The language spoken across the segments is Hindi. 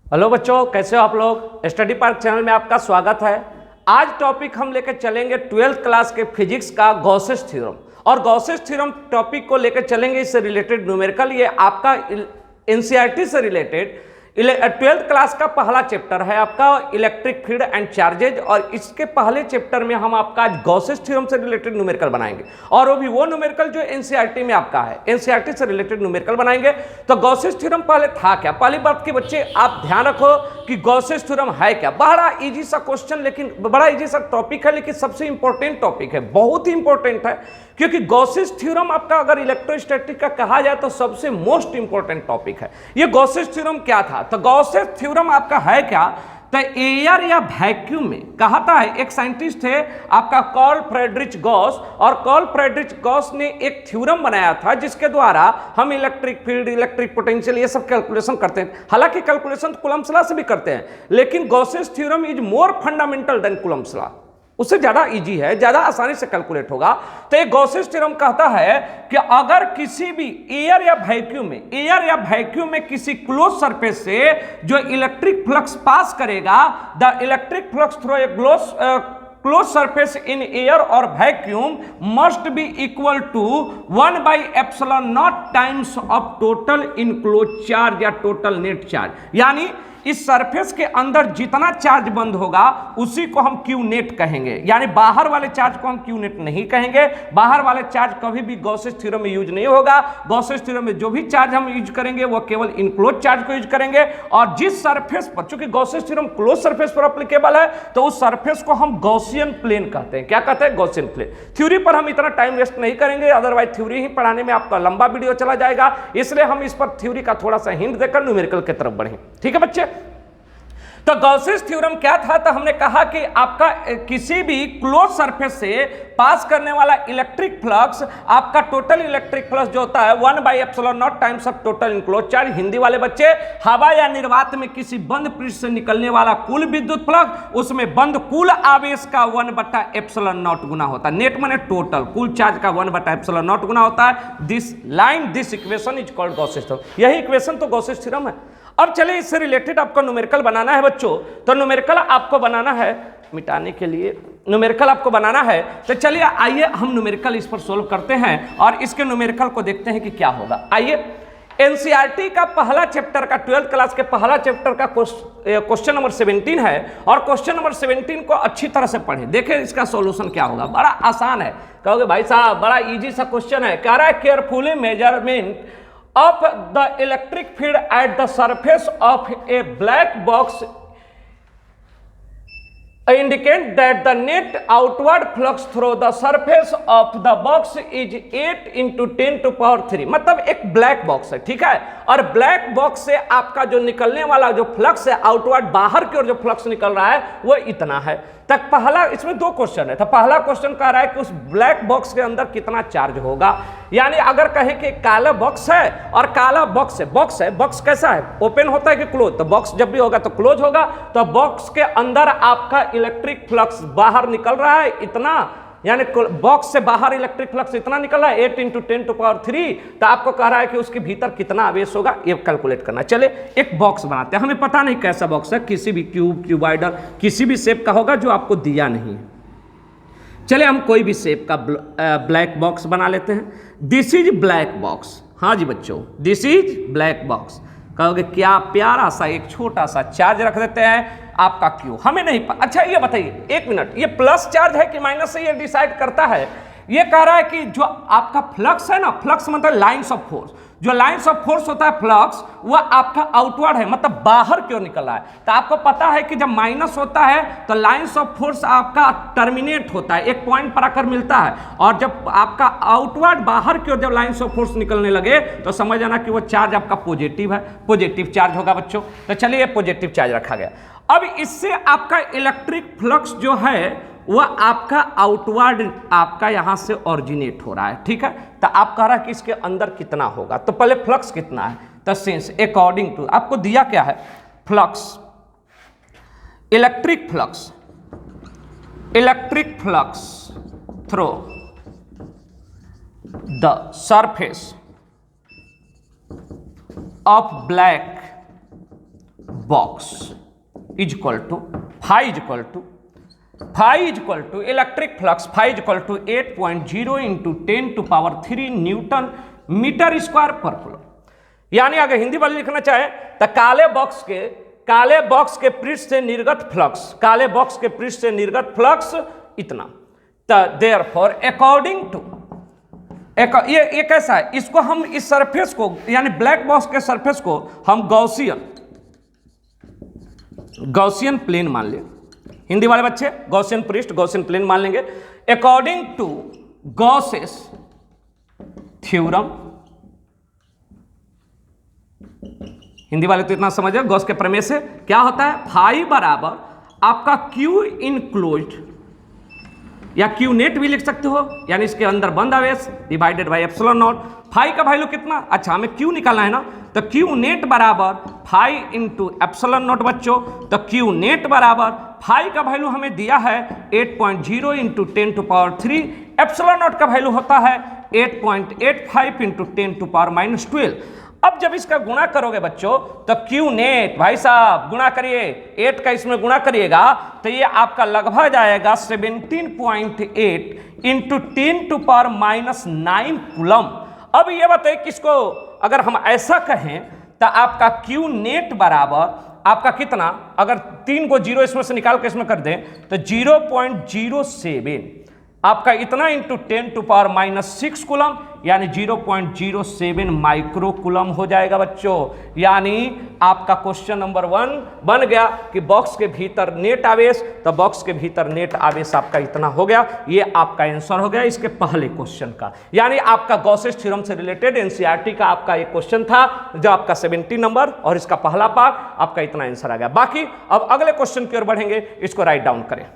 हेलो बच्चों, कैसे हो आप लोग। स्टडी पार्क चैनल में आपका स्वागत है। आज टॉपिक हम लेकर चलेंगे 12th क्लास के फिजिक्स का गॉसेस थ्योरम। और गॉसेस थ्योरम टॉपिक को लेकर चलेंगे, इससे रिलेटेड न्यूमेरिकल, ये आपका एनसीईआरटी से रिलेटेड 12th क्लास का पहला चैप्टर है आपका इलेक्ट्रिक फील्ड एंड चार्जेज। और इसके पहले चैप्टर में हम आपका आज गॉसेस थ्योरम से रिलेटेड न्यूमेरिकल बनाएंगे, और वो भी वो न्यूमेरिकल जो एनसीईआरटी में आपका है, एनसीईआरटी से रिलेटेड न्यूमेरिकल बनाएंगे। तो गॉसेस थ्योरम पहले था क्या, पहली बात के बच्चे आप ध्यान रखो कि गॉसेस थ्योरम है क्या। बड़ा इजी सा क्वेश्चन, लेकिन बड़ा इजी सा टॉपिक है, लेकिन सबसे इंपॉर्टेंट टॉपिक है, बहुत ही इंपॉर्टेंट है। क्योंकि गॉसेस थ्योरम आपका अगर इलेक्ट्रोस्टैटिक का कहा जाए तो सबसे मोस्ट इंपॉर्टेंट टॉपिक है। ये गॉसेस थ्योरम क्या था, तो गॉसेस थ्योरम आपका है क्या, तो एयर या वैक्यूम में कहता है, एक साइंटिस्ट थे आपका कार्ल फ्रेडरिच गॉस, और कार्ल फ्रेडरिच गॉस ने एक थ्योरम बनाया था जिसके द्वारा हम इलेक्ट्रिक फील्ड, इलेक्ट्रिक पोटेंशियल, ये सब कैलकुलेशन करते हैं। हालांकि कैलकुलेशन तो कूलम्ब्स लॉ से भी करते हैं, लेकिन Gauss's theorem is more fundamental than Coulomb's law, उससे ज्यादा इजी है, ज्यादा आसानी से कैलकुलेट होगा। तो एक गॉसेस थ्योरम कहता है कि अगर किसी भी एयर या वैक्यूम में किसी क्लोज सरफेस से जो इलेक्ट्रिक फ्लक्स पास करेगा, the electric flux through a close surface in air और vacuum must be equal to 1/ε0 times of total enclose charge या टोटल नेट चार्ज। यानी इस सरफेस के अंदर जितना चार्ज बंद होगा उसी को हम क्यू नेट कहेंगे, यानी बाहर वाले चार्ज को हम क्यू नेट नहीं कहेंगे। बाहर वाले चार्ज कभी भी गॉसेस थ्योरम में यूज नहीं होगा। गॉसेस थ्योरम में जो भी चार्ज हम यूज करेंगे वो केवल इनक्लोज चार्ज को यूज करेंगे। और जिस सरफेस पर, चूंकि गॉसेस थ्योरम क्लोज सरफेस पर एप्लीकेबल है, तो उस सरफेस को हम गॉसियन प्लेन कहते हैं। क्या कहते हैं? Gaussian plane. थ्योरी पर हम इतना टाइम वेस्ट नहीं करेंगे, अदरवाइज थ्योरी ही पढ़ाने में आपका लंबा वीडियो चला जाएगा, इसलिए हम इस पर थ्योरी का थोड़ा सा हिंट देकर न्यूमेरिकल की तरफ बढ़े। ठीक है बच्चे। तो गॉसेस थ्योरम क्या था, तो हमने कहा कि आपका किसी भी क्लोज सरफेस से पास करने वाला इलेक्ट्रिक फ्लक्स, आपका टोटल इलेक्ट्रिक फ्लक्स जो होता है 1/ε0 times of total enclose charge. Hindi वाले बच्चे, हवा या निर्वात में किसी बंद पृष्ठ से निकलने वाला कुल विद्युत फ्लक्स, उसमें बंद कुल आवेश का 1/ε0 गुना होता है। नेट माने टोटल, कुल चार्ज का 1/ε0 गुना होता है। This equation is called Gauss's theorem. यही इक्वेशन तो गॉसेस थ्योरम है। अब चलिए इससे रिलेटेड आपको न्यूमेरिकल बनाना है बच्चों। तो न्यूमेरिकल आपको बनाना है, मिटाने के लिए न्यूमेरिकल आपको बनाना है। तो चलिए आइए हम न्यूमेरिकल इस पर सोल्व करते हैं और इसके न्यूमेरिकल को देखते हैं कि क्या होगा। आइए, एनसीईआरटी का पहला चैप्टर का 12th क्लास के पहला चैप्टर का क्वेश्चन नंबर 17 है, और क्वेश्चन नंबर 17 को अच्छी तरह से पढ़ें, देखें इसका सॉल्यूशन क्या होगा। बड़ा आसान है। कहोगे भाई साहब बड़ा इजी सा क्वेश्चन है। कह रहा है carefully measurement of the electric field at the surface of a black box indicate that the net outward flux through the surface of the box is 8 × 10⁻³ मतलब एक ब्लैक बॉक्स है, ठीक है। और ब्लैक बॉक्स से आपका जो निकलने वाला जो फ्लक्स है, आउटवर्ड बाहर की ओर जो फ्लक्स निकल रहा है वो इतना है। तक पहला, इसमें दो क्वेश्चन है। तो पहला क्वेश्चन कह रहा है कि उस ब्लैक बॉक्स के अंदर कितना चार्ज होगा। यानी अगर कहें कि काला बॉक्स है और काला बॉक्स है, बॉक्स कैसा है, ओपन होता है कि क्लोज, तो बॉक्स जब भी होगा तो क्लोज होगा। तो बॉक्स के अंदर आपका इलेक्ट्रिक फ्लक्स बाहर निकल रहा है इतना, यानी बॉक्स से बाहर इलेक्ट्रिक फ्लक्स इतना निकल रहा है 8 × 10⁻³। तो आपको कह रहा है कि उसके भीतर कितना आवेश होगा, ये कैलकुलेट करना। चले एक बॉक्स बनाते हैं। हमें पता नहीं कैसा बॉक्स है, किसी भी क्यूबॉइडल किसी भी शेप का होगा जो आपको दिया नहीं है। चले हम कोई भी शेप का ब्लैक बॉक्स बना लेते हैं। This is black box. हाँ जी बच्चों, दिस इज ब्लैक बॉक्स। कहोगे क्या प्यारा सा एक छोटा सा चार्ज रख देते हैं आपका क्यू, हमें नहीं पता। अच्छा ये बताइए, एक मिनट, ये प्लस चार्ज है कि माइनस से ये डिसाइड करता है। ये कह रहा है कि जो आपका फ्लक्स है ना, फ्लक्स मतलब लाइन्स ऑफ फोर्स, जो लाइन्स ऑफ फोर्स होता है फ्लक्स, वह आपका आउटवर्ड है, मतलब बाहर की ओर निकल रहा है। तो आपको पता है कि जब माइनस होता है तो लाइन्स ऑफ फोर्स आपका टर्मिनेट होता है, एक पॉइंट पर आकर मिलता है। और जब आपका आउटवर्ड बाहर की ओर जब लाइन्स ऑफ फोर्स निकलने लगे तो समझ आना कि वो चार्ज आपका पॉजिटिव है, पॉजिटिव चार्ज होगा बच्चों। तो चलिए ये पॉजिटिव चार्ज रखा गया। अब इससे आपका इलेक्ट्रिक फ्लक्स जो है वह आपका आउटवर्ड आपका यहां से ऑरिजिनेट हो रहा है, ठीक है। तो आप कह रहा है कि इसके अंदर कितना होगा, तो पहले फ्लक्स कितना है। तो सिंस अकॉर्डिंग टू आपको दिया क्या है, flux, electric flux through the surface of black box is equal to phi is equal to electric flux phi is equal to 8.0 into 10⁻³ newton metre square per coulomb. यानी अगर हिंदी वाले लिखना चाहे तो काले बॉक्स के पृष्ठ से निर्गत फ्लक्स इतना। तो देयरफॉर अकॉर्डिंग टू ये कैसा है, इसको हम इस सरफेस को यानी ब्लैक बॉक्स के सरफेस को हम गॉसियन प्लेन मान लें। हिंदी वाले बच्चे गॉसियन पृष्ठ गॉसियन प्लेन मान लेंगे। According to Gauss's theorem, Hindi वाले तो इतना समझ गॉस के प्रमेय से क्या होता है, फाई बराबर आपका क्यू इनक्लोज्ड या क्यू नेट भी लिख सकते हो, यानी इसके अंदर बंद आवेश divided by epsilon naught. Phi का वैल्यू कितना, अच्छा हमें क्यू निकालना है ना, तो क्यू नेट बराबर फाई इंटू एप्सिलॉन नॉट बच्चों। तो क्यू नेट बराबर फाई का वैल्यू हमें दिया है 8.0 इंटू 10⁻³, एप्सिलॉन नॉट का वैल्यू होता है 8.85 इंटू 10⁻−12। अब जब इसका गुणा करोगे बच्चों तो क्यू नेट भाई साहब गुणा करिए, 8 का इसमें गुणा करिएगा तो ये आपका लगभग आएगा 17.8 इंटू 10⁻⁹ कूलम। अब ये बताइए किसको अगर हम ऐसा कहें तो आपका क्यू नेट बराबर आपका कितना, अगर 3 को 0 इसमें से निकाल के इसमें कर दें तो 0.07 आपका इतना इंटू 10⁻⁻6 कूलम, यानी 0.07 माइक्रो कूलम हो जाएगा बच्चों। यानी आपका क्वेश्चन नंबर 1 बन गया कि बॉक्स के भीतर नेट आवेश, तो बॉक्स के भीतर नेट आवेश आपका इतना हो गया। ये आपका आंसर हो गया इसके पहले क्वेश्चन का। यानी आपका गॉसेस थ्योरम से रिलेटेड एनसीईआरटी का आपका एक क्वेश्चन था जो आपका 70 नंबर और इसका पहला पार्ट आपका इतना आंसर आ गया। बाकी अब अगले क्वेश्चन की ओर बढ़ेंगे, इसको राइट डाउन करें।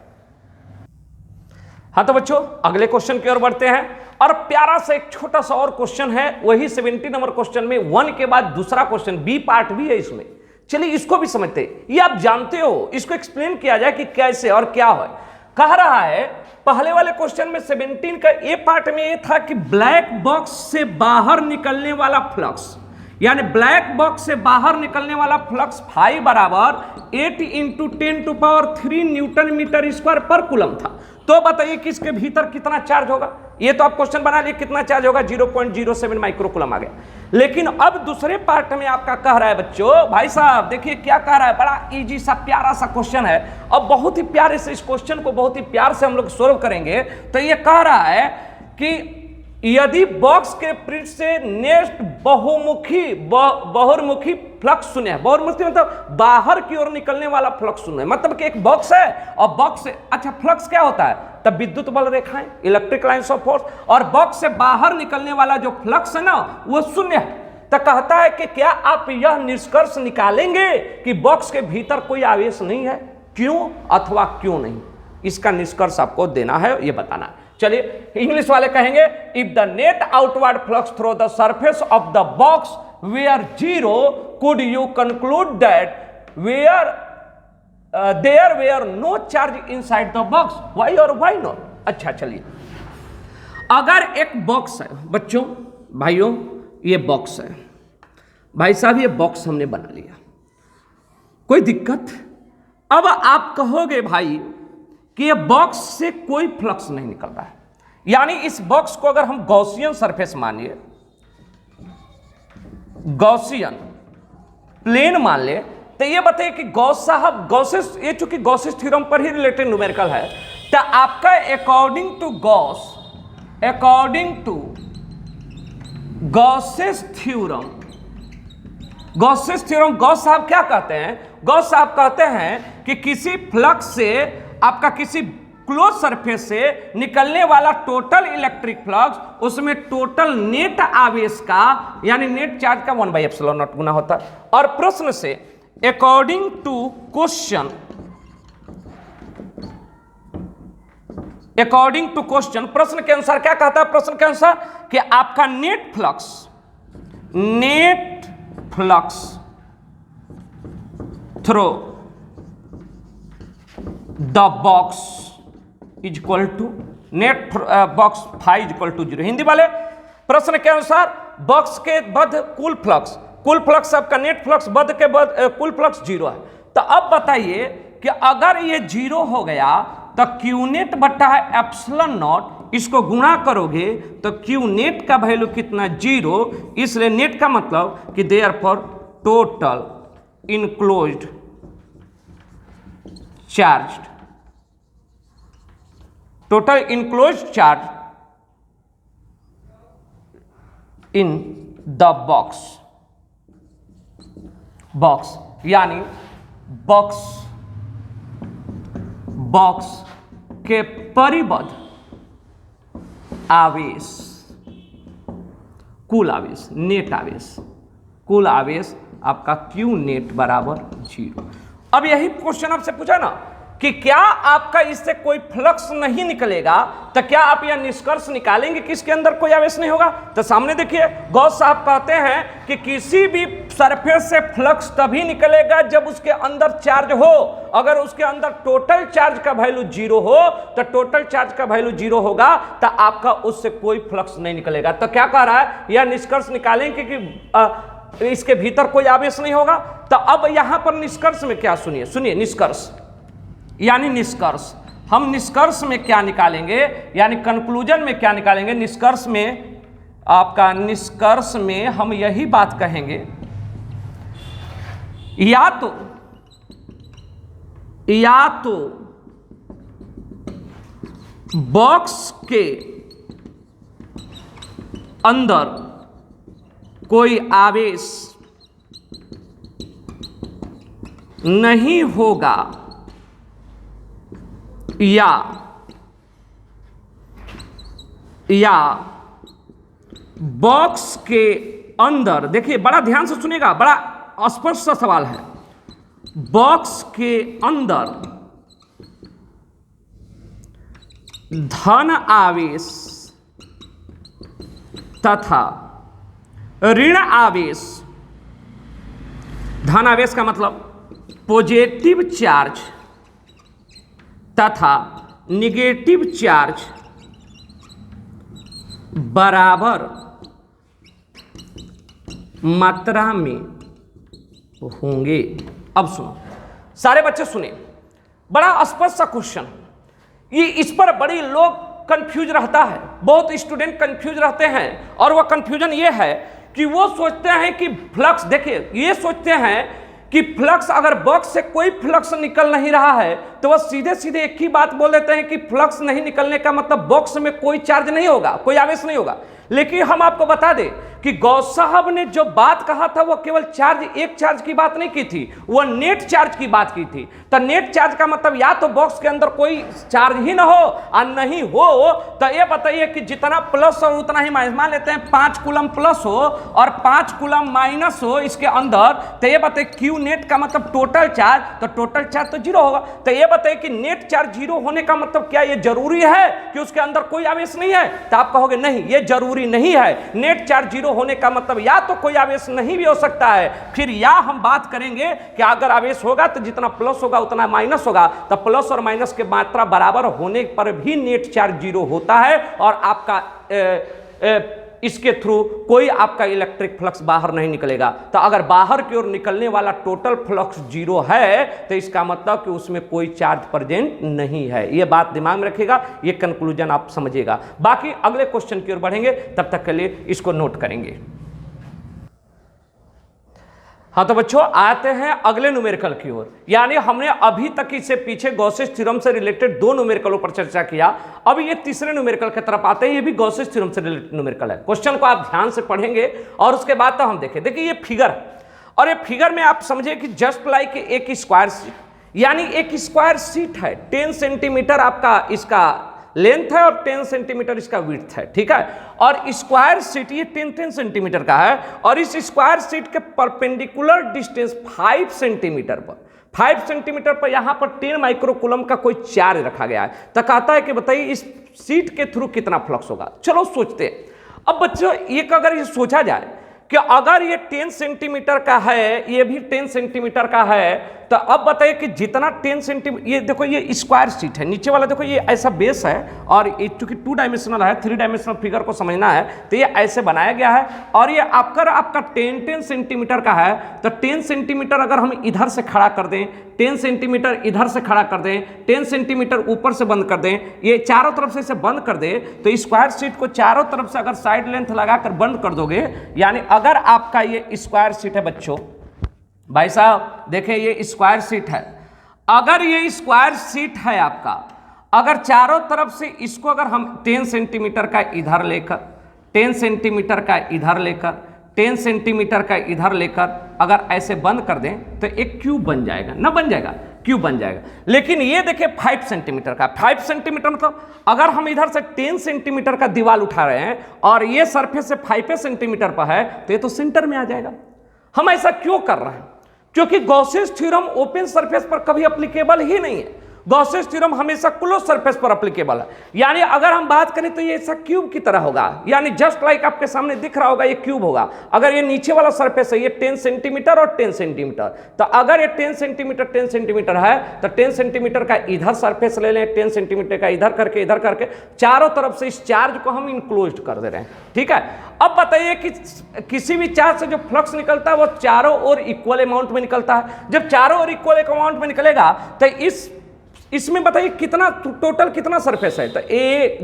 हाँ तो बच्चों अगले क्वेश्चन की ओर बढ़ते हैं और प्यारा सा एक छोटा सा और क्वेश्चन है, वही 70 नंबर क्वेश्चन में 1 के बाद दूसरा क्वेश्चन बी पार्ट भी है इसमें। चलिए इसको भी समझते हैं, ये आप जानते हो, इसको एक्सप्लेन किया जाए कि कैसे और क्या है। कह रहा है पहले वाले क्वेश्चन में 17 का ए पार्ट में ये था कि ब्लैक बॉक्स से बाहर निकलने वाला फ्लक्स, यानी ब्लैक बॉक्स से बाहर निकलने वाला फ्लक्स फाई बराबर 8 into 10⁻³ newton metre square per coulomb था। तो बताइए कि इसके भीतर कितना चार्ज होगा, ये तो आप क्वेश्चन बना लिए कितना चार्ज होगा, 0.07 माइक्रो कूलम आ गया। लेकिन अब दूसरे पार्ट में आपका कह रहा है बच्चों, भाई साहब देखिए क्या कह रहा है, बड़ा इजी सा प्यारा सा क्वेश्चन है और बहुत ही प्यारे से इस क्वेश्चन को बहुत ही प्यार से हम लोग सॉल्व करेंगे। तो ये कह रहा है कि यदि बॉक्स के पृष्ठ से नेट बहुर्मुखी फ्लक्स शून्य है, बहुर्मुखी मतलब बाहर की ओर निकलने वाला फ्लक्स शून्य है, मतलब कि एक बॉक्स है और बॉक्स से अच्छा फ्लक्स क्या होता है, तब विद्युत बल रेखाएं इलेक्ट्रिक लाइन्स ऑफ फोर्स, और बॉक्स से बाहर निकलने वाला जो फ्लक्स है ना वो शून्य है। तो कहता है कि क्या आप यह निष्कर्ष निकालेंगे कि बॉक्स के भीतर कोई आवेश नहीं है, क्यों अथवा क्यों नहीं, इसका निष्कर्ष आपको देना है, ये बताना है। चलिए इंग्लिश वाले कहेंगे if the net outward flux through the surface of the box were 0 could you conclude that there were no charge inside the box, why और व्हाई नॉट। अच्छा चलिए अगर एक बॉक्स है बच्चों भाइयों, ये बॉक्स है भाई साहब, ये बॉक्स हमने बना लिया, कोई दिक्कत। अब आप कहोगे भाई कि ये बॉक्स से कोई फ्लक्स नहीं निकल रहा है, यानी इस बॉक्स को अगर हम गॉसियन सरफेस मानिए, गॉसियन प्लेन मान ले, तो ये बताइए कि गॉस साहब गॉसेस, ये चूंकि गॉसेस थ्योरम पर ही रिलेटेड न्यूमेरिकल है, तो आपका according to Gauss's theorem Gauss साहब क्या कहते हैं, गॉस साहब कहते हैं कि किसी फ्लक्स से आपका किसी क्लोज सरफेस से निकलने वाला टोटल इलेक्ट्रिक फ्लक्स, उसमें टोटल नेट आवेश का यानी नेट चार्ज का 1/ε0 गुना होता है। और प्रश्न से अकॉर्डिंग टू क्वेश्चन प्रश्न के अनुसार क्या कहता है, प्रश्न के अनुसार कि आपका net flux through the box is equal to net box phi is equal to 0। Hindi वाले प्रश्न के अनुसार बॉक्स के बद्ध कुल कुल फ्लक्स आपका नेट फ्लक्स बद के बद कुल फ्लक्स 0 है। तो अब बताइए कि अगर ये 0 हो गया तो क्यू नेट बटा है एप्सिलॉन नॉट, इसको गुणा करोगे तो क्यू नेट का वैल्यू कितना 0, इसलिए नेट का मतलब कि therefore total enclosed charge, total enclosed charge in the box यानी बॉक्स के परिबद्ध आवेश, कुल आवेश, नेट आवेश, कुल आवेश आपका क्यू नेट बराबर 0। अब यही क्वेश्चन आपसे पूछा ना कि क्या आपका इससे कोई फ्लक्स नहीं निकलेगा, तो क्या आप यह निष्कर्ष निकालेंगे कि इसके अंदर कोई आवेश नहीं होगा? तो सामने देखिए गॉस साहब कहते हैं कि किसी भी सरफेस से फ्लक्स तभी निकलेगा जब उसके अंदर चार्ज हो। अगर उसके अंदर टोटल चार्ज का वैल्यू 0 हो तो टोटल चार्ज का वैल्यू 0 होगा तो आपका उससे कोई फ्लक्स नहीं निकलेगा। तो क्या कह रहा है, यह निष्कर्ष निकालेंगे कि इसके भीतर कोई आवेश नहीं होगा। तो अब यहां पर निष्कर्ष में क्या, सुनिए निष्कर्ष यानी निष्कर्ष, हम निष्कर्ष में क्या निकालेंगे यानी कंक्लूजन में क्या निकालेंगे, निष्कर्ष में आपका निष्कर्ष में हम यही बात कहेंगे, या तो बॉक्स के अंदर कोई आवेश नहीं होगा या बॉक्स के अंदर, देखिए बड़ा ध्यान से सुनिएगा, बड़ा स्पष्ट सा सवाल है, बॉक्स के अंदर धन आवेश तथा ऋण आवेश, धन आवेश का मतलब पॉजिटिव चार्ज तथा निगेटिव चार्ज बराबर मात्रा में होंगे। अब सुनो सारे बच्चे सुने, बड़ा स्पष्ट सा क्वेश्चन, ये इस पर बड़ी लोग कंफ्यूज रहता है, बहुत स्टूडेंट कंफ्यूज रहते हैं। और वह कंफ्यूजन ये है कि वो सोचते हैं कि फ्लक्स, देखिए ये सोचते हैं कि फ्लक्स, अगर बॉक्स से कोई फ्लक्स निकल नहीं रहा है तो वह सीधे सीधे एक ही बात बोल देते हैं कि फ्लक्स नहीं निकलने का मतलब बॉक्स में कोई चार्ज नहीं होगा, कोई आवेश नहीं होगा। लेकिन हम आपको बता दें कि गॉस साहब ने जो बात कहा था वो केवल एक चार्ज की बात नहीं की थी, वह नेट चार्ज की बात की थी। तो नेट चार्ज का मतलब या तो बॉक्स के अंदर कोई चार्ज ही ना हो और नहीं हो तो ये बताइए कि जितना प्लस हो उतना ही माइनस, मान लेते हैं 5 कूलम प्लस हो और 5 कूलम माइनस हो इसके अंदर, तो ये बताइए क्यू नेट का मतलब टोटल चार्ज, तो टोटल चार्ज तो 0 होगा। तो ये बताइए कि नेट चार्ज 0 होने का मतलब क्या ये जरूरी है कि उसके अंदर कोई आवेश नहीं है? तो आप कहोगे नहीं, ये जरूरी नहीं है। नेट चार्ज 0 होने का मतलब या तो कोई आवेश नहीं भी हो सकता है, फिर या हम बात करेंगे कि अगर आवेश होगा तो जितना प्लस होगा उतना माइनस होगा, तो प्लस और माइनस के मात्रा बराबर होने पर भी नेट चार्ज 0 होता है और आपका इसके थ्रू कोई आपका इलेक्ट्रिक फ्लक्स बाहर नहीं निकलेगा। तो अगर बाहर की ओर निकलने वाला टोटल फ्लक्स 0 है तो इसका मतलब कि उसमें कोई चार्ज प्रेजेंट नहीं है। यह बात दिमाग में रखिएगा, ये कंक्लूजन आप समझिएगा। बाकी अगले क्वेश्चन की ओर बढ़ेंगे, तब तक के लिए इसको नोट करेंगे। हाँ तो बच्चों आते हैं अगले न्यूमेरिकल की ओर, यानी हमने अभी तक इससे पीछे गॉसेस थ्योरम से रिलेटेड 2 न्यूमेरिकलों पर चर्चा किया। अब ये तीसरे न्यूमेरिकल की तरफ आते हैं, ये भी गॉसेस थ्योरम से रिलेटेड न्यूमेरिकल है। क्वेश्चन को आप ध्यान से पढ़ेंगे और उसके बाद तो हम देखें। देखिए ये फिगर है और ये फिगर में आप समझे कि जस्ट लाइक एक स्क्वायर शीट, यानी एक स्क्वायर शीट है, 10 सेंटीमीटर आपका इसका लेंथ है और 10 सेंटीमीटर इसका विड्थ है, ठीक है। और स्क्वायर शीट ये 10 सेंटीमीटर का है और इस स्क्वायर शीट के परपेंडिकुलर डिस्टेंस 5 सेंटीमीटर पर, 5 सेंटीमीटर पर यहां पर 10 माइक्रोकूलम का कोई चार्ज रखा गया है। तो कहता है कि बताइए इस शीट के थ्रू कितना फ्लक्स होगा। चलो सोचते हैं। अब बच्चों एक अगर ये सोचा जाए कि अगर ये 10 सेंटीमीटर का है, ये भी 10 सेंटीमीटर का है, तो अब बताइए कि जितना 10 सेंटीमीटर, ये देखो ये स्क्वायर शीट है, नीचे वाला देखो ये ऐसा बेस है, और ये चूंकि 2 डायमेंशनल है, 3 डायमेंशनल फिगर को समझना है तो ये ऐसे बनाया गया है। और ये आपका 10 सेंटीमीटर का है, तो 10 सेंटीमीटर अगर हम इधर से खड़ा कर दें, 10 सेंटीमीटर इधर से खड़ा कर दें, 10 सेंटीमीटर ऊपर से बंद कर दें, ये चारों तरफ से इसे बंद कर दें, तो स्क्वायर शीट को चारों तरफ से अगर साइड लेंथ लगाकर बंद कर दोगे, यानी अगर आपका ये स्क्वायर शीट है बच्चों, भाई साहब देखें ये स्क्वायर शीट है, अगर ये स्क्वायर शीट है आपका, अगर चारों तरफ से इसको अगर हम 10 सेंटीमीटर का इधर लेकर, 10 सेंटीमीटर का इधर लेकर, 10 सेंटीमीटर का इधर लेकर अगर ऐसे बंद कर दें तो एक क्यूब बन जाएगा, ना बन जाएगा, क्यूब बन जाएगा। लेकिन ये देखिए 5 सेंटीमीटर का, 5 सेंटीमीटर मतलब अगर हम इधर से 10 सेंटीमीटर का दीवार उठा रहे हैं और ये सरफेस से 5 सेंटीमीटर पर है, तो ये तो सेंटर में आ जाएगा। हम ऐसा क्यों कर रहे हैं? क्योंकि गॉसेस थ्योरम ओपन सरफेस पर कभी एप्लीकेबल ही नहीं है, गॉसेस थ्योरम हमेशा क्लोज सरफेस पर एप्लीकेबल है। यानी अगर हम बात करें तो ये ऐसा क्यूब की तरह होगा, यानी जस्ट लाइक आपके सामने दिख रहा होगा ये क्यूब होगा। अगर ये नीचे वाला सरफेस है, ये 10 सेंटीमीटर और 10 सेंटीमीटर, तो अगर ये 10 सेंटीमीटर है तो 10 सेंटीमीटर का इधर सरफेस ले लें, 10 सेंटीमीटर का इधर करके चारों तरफ से इस चार्ज को हम इनक्लोज कर दे रहे हैं, ठीक है। अब बताइए कि किसी भी चार्ज से जो फ्लक्स निकलता है वो चारों ओर इक्वल अमाउंट में निकलता है। जब चारों ओर इक्वल अमाउंट में निकलेगा तो इसमें बताइए कितना टोटल कितना सरफेस है, तो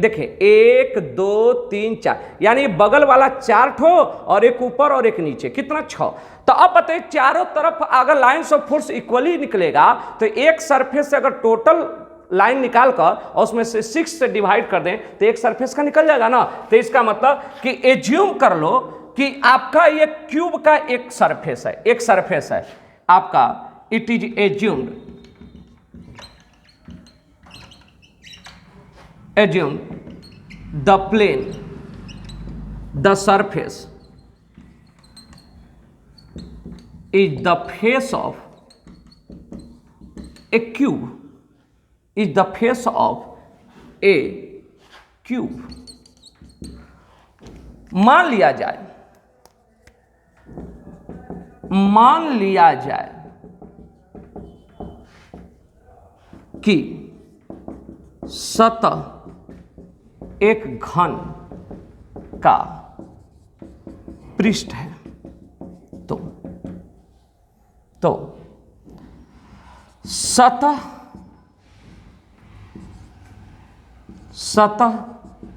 देखिए 1 2 3 4, यानी बगल वाला 4 ठो और एक ऊपर और एक नीचे, कितना 6। तो अब बताइए चारों तरफ अगर लाइन्स ऑफ फोर्स इक्वली निकलेगा तो एक सरफेस से अगर टोटल लाइन निकाल कर और उसमें से 6 से डिवाइड कर दें तो एक सरफेस का निकल जाएगा ना। तो इसका मतलब कि एज्यूम कर लो कि आपका ये क्यूब का एक सरफेस है आपका, it is assumed the plane, the surface is the face of a cube, is the face of a cube। मान लिया जाए कि सतह एक घन का पृष्ठ है, तो सतह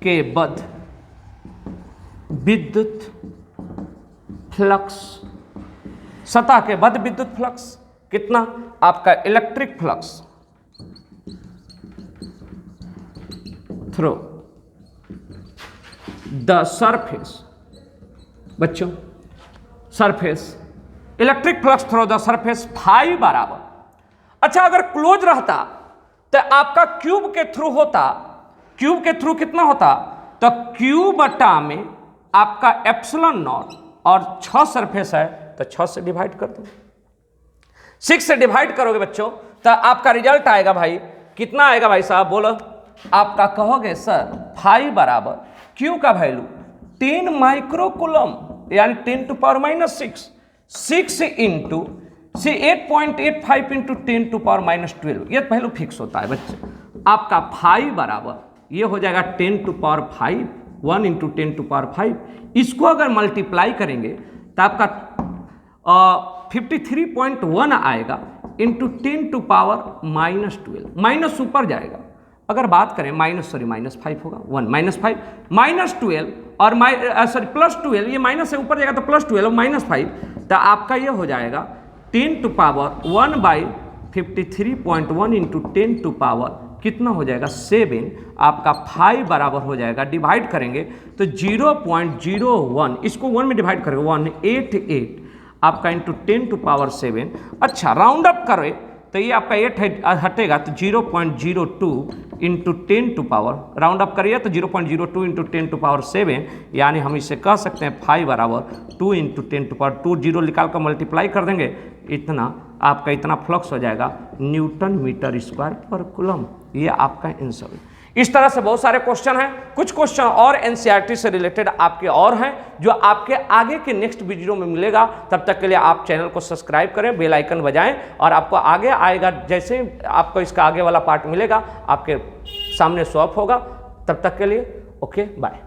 के बद्ध विद्युत फ्लक्स, सतह के बद्ध विद्युत फ्लक्स कितना आपका electric flux through the surface, बच्चों surface, electric flux through the surface phi बराबर, अच्छा अगर क्लोज रहता तो आपका क्यूब के थ्रू होता, क्यूब के थ्रू कितना होता, तो क्यूब बटा में आपका एप्सिलॉन नॉट, और 6 सरफेस है तो 6 से डिवाइड कर दो, 6 से डिवाइड करोगे बच्चों तो आपका रिजल्ट आएगा भाई, कितना आएगा भाई साहब बोलो, आपका कहोगे सर फाई बराबर क्यू का वैल्यू 10 माइक्रोकूलम, यानी 10 to power minus 6 into 8.85 into 10 to power minus 12, ये वैल्यू फिक्स होता है बच्चे। आपका फाई बराबर ये हो जाएगा 10 to power 5, 1 into 10 to power 5, इसको अगर मल्टीप्लाई करेंगे तो आपका 53.1 आएगा into 10 to power minus 12, minus ऊपर जाएगा, अगर बात करें -5 होगा, 1 -5 -12 और +12, ये माइनस से ऊपर जाएगा तो +12 -5, तो आपका ये हो जाएगा 10 to power 1/53.1 into 10 to power कितना हो जाएगा 7, आपका 5 बराबर हो जाएगा, डिवाइड करेंगे तो 0.01, इसको 1 में डिवाइड करेंगे 188 आपका इंटू 10 टू पावर 7। अच्छा राउंड अप करें तो ये आपका 8 हटेगा तो 0.02 into 10 to power, round up करिए तो 0.02 इंटू 10 टू पावर 7, यानी हम इसे कह सकते हैं 5 बराबर 2 इंटू 10 टू पावर 2, 0 निकाल कर मल्टीप्लाई कर देंगे, इतना आपका इतना फ्लक्स हो जाएगा Newton metre square per coulomb. ये आपका आंसर है। इस तरह से बहुत सारे क्वेश्चन हैं। कुछ क्वेश्चन और एनसीईआरटी से रिलेटेड आपके और हैं जो आपके आगे के नेक्स्ट वीडियो में मिलेगा। तब तक के लिए आप चैनल को सब्सक्राइब करें, बेल आइकन बजाएं और आपको आगे आएगा, जैसे ही आपको इसका आगे वाला पार्ट मिलेगा आपके सामने शो ऑफ होगा। तब तक के लिए ओके बाय।